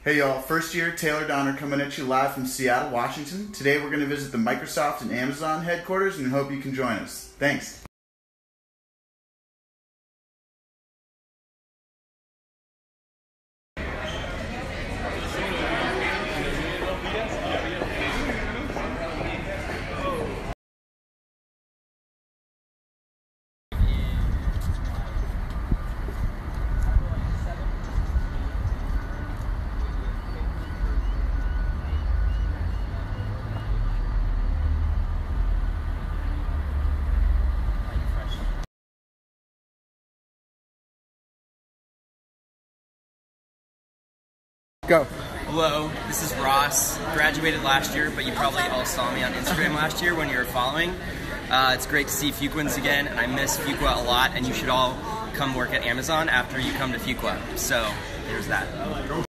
Hey y'all, first year Taylor Donner coming at you live from Seattle, Washington. Today we're going to visit the Microsoft and Amazon headquarters and hope you can join us. Thanks. Go. Hello, this is Ross. Graduated last year, but you probably all saw me on Instagram last year when you were following. It's great to see Fuquans again, and I miss Fuqua a lot, and you should all come work at Amazon after you come to Fuqua. So, there's that. No.